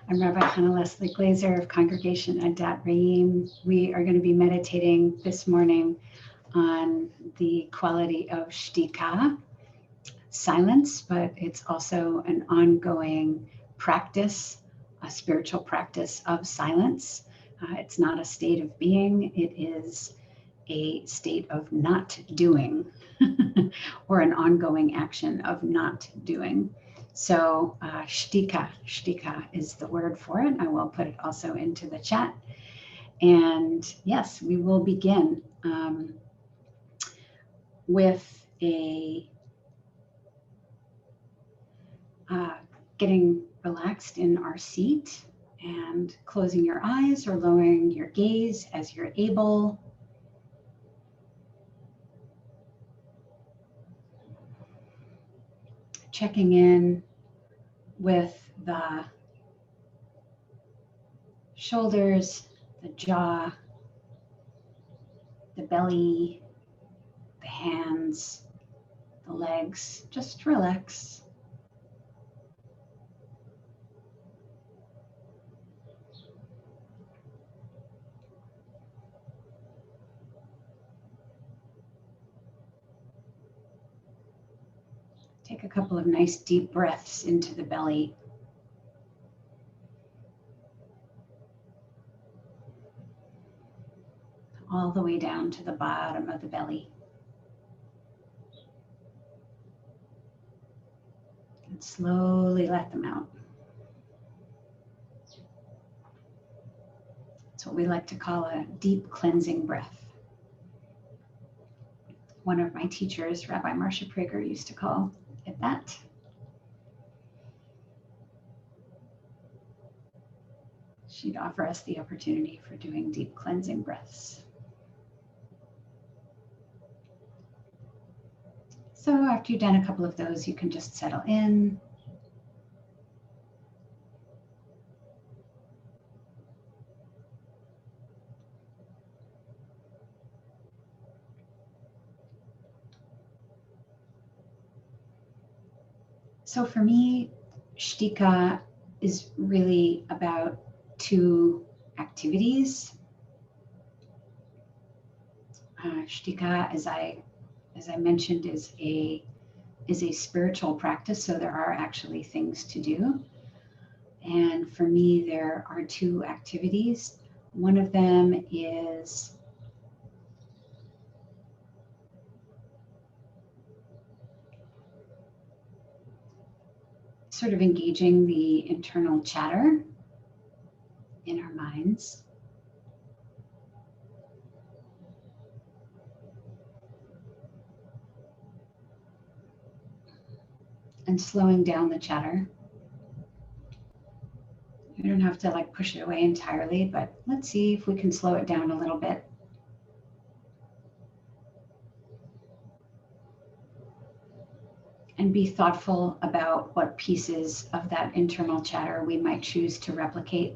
I'm Rabbi Hannah Leslie Glazer of Congregation Adat Reim. We are going to be meditating this morning on the quality of shtika, silence, but it's also an ongoing practice, a spiritual practice of silence. It's not a state of being, it is a state of not doing or an ongoing action of not doing. So shtika is the word for it. I will put it also into the chat. And yes, we will begin with a getting relaxed in our seat and closing your eyes or lowering your gaze as you're able. Checking in with the shoulders, the jaw, the belly, the hands, the legs. Just relax. Take a couple of nice deep breaths into the belly. All the way down to the bottom of the belly. And slowly let them out. It's what we like to call a deep cleansing breath. One of my teachers, Rabbi Marcia Prager, used to call it that. She'd offer us the opportunity for doing deep cleansing breaths. So after you've done a couple of those, you can just settle in. So for me, shtika is really about two activities. Shtika, as I mentioned, is a spiritual practice, so there are actually things to do. And for me, there are two activities. One of them is sort of engaging the internal chatter in our minds. And slowing down the chatter. You don't have to push it away entirely, but let's see if we can slow it down a little bit. And be thoughtful about what pieces of that internal chatter we might choose to replicate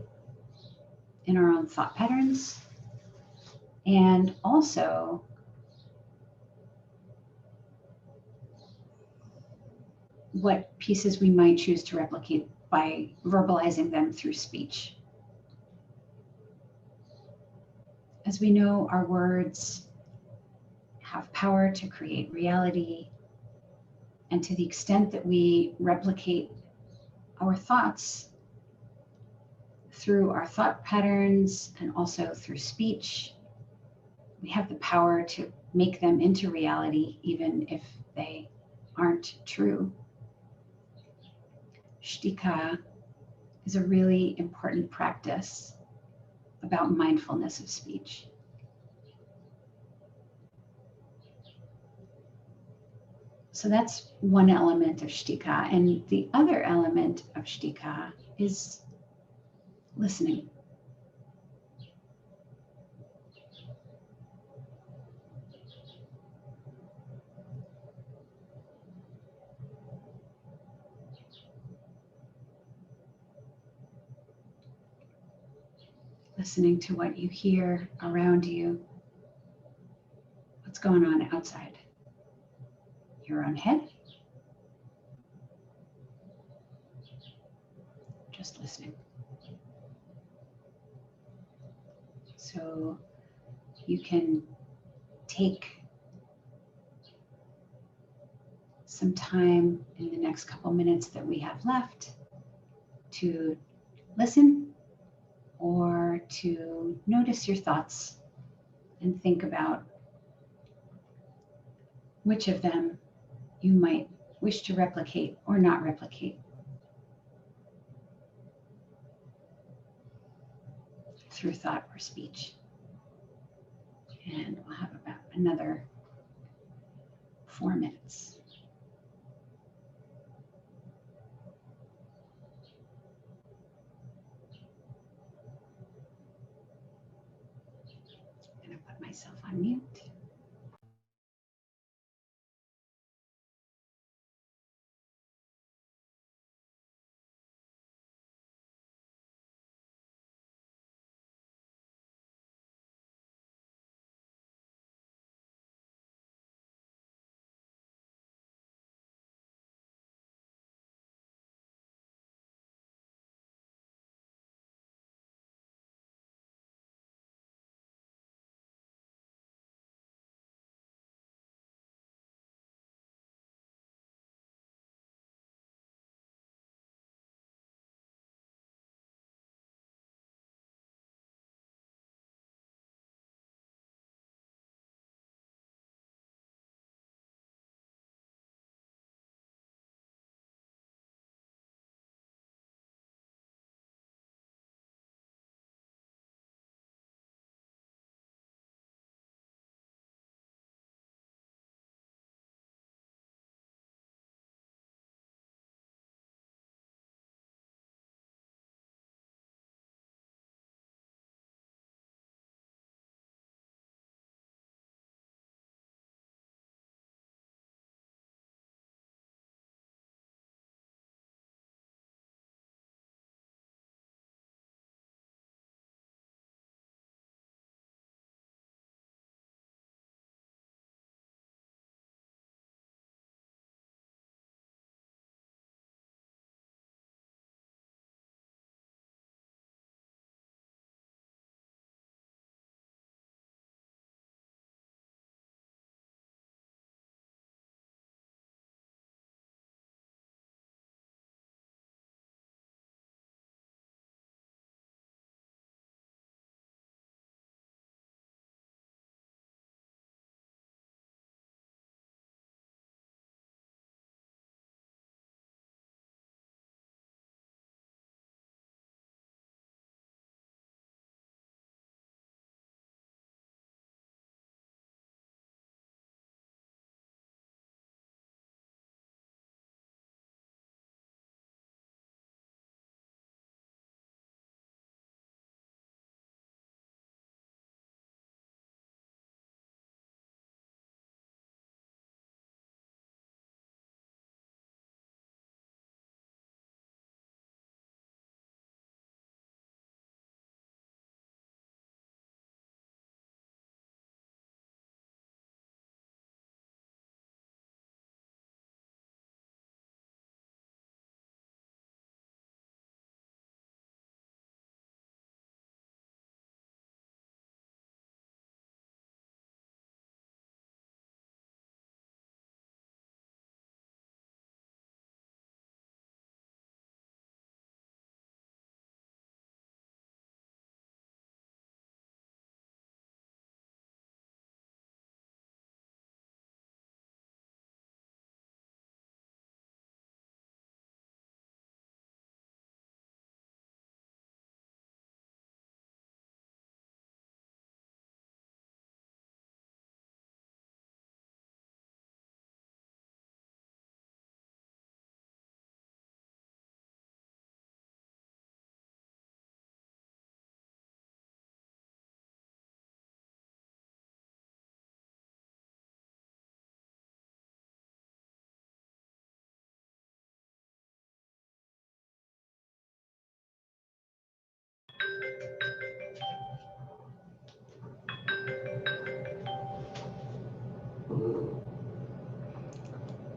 in our own thought patterns. And also what pieces we might choose to replicate by verbalizing them through speech. As we know, our words have power to create reality. And to the extent that we replicate our thoughts through our thought patterns and also through speech, we have the power to make them into reality, even if they aren't true. Shtika is a really important practice about mindfulness of speech. So that's one element of shtika. And the other element of shtika is listening. Listening to what you hear around you. What's going on outside? Your own head? just listening. So you can take some time in the next couple minutes that we have left to listen or to notice your thoughts and think about which of them you might wish to replicate or not replicate through thought or speech. And we'll have about another 4 minutes. I'm going to put myself on mute.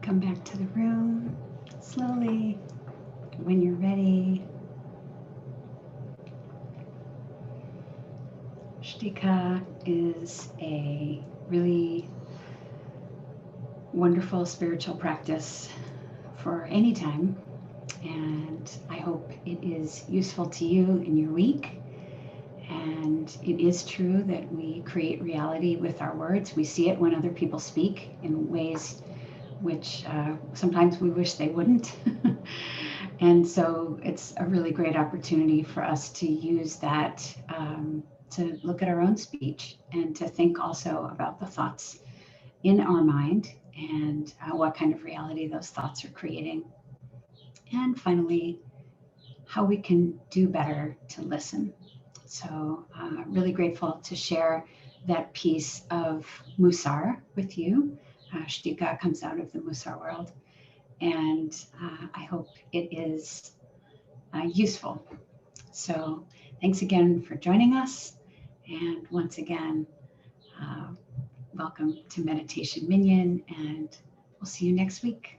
Come back to the room slowly when you're ready. Shtika is a really wonderful spiritual practice for any time, and I hope it is useful to you in your week. And it is true that we create reality with our words. We see it when other people speak in ways which sometimes we wish they wouldn't. And so it's a really great opportunity for us to use that to look at our own speech and to think also about the thoughts in our mind and what kind of reality those thoughts are creating. And finally, how we can do better to listen. So really grateful to share that piece of Musar with you. Shtika comes out of the Musar world, and I hope it is useful. So thanks again for joining us, and once again, welcome to Meditation Minyan, and we'll see you next week.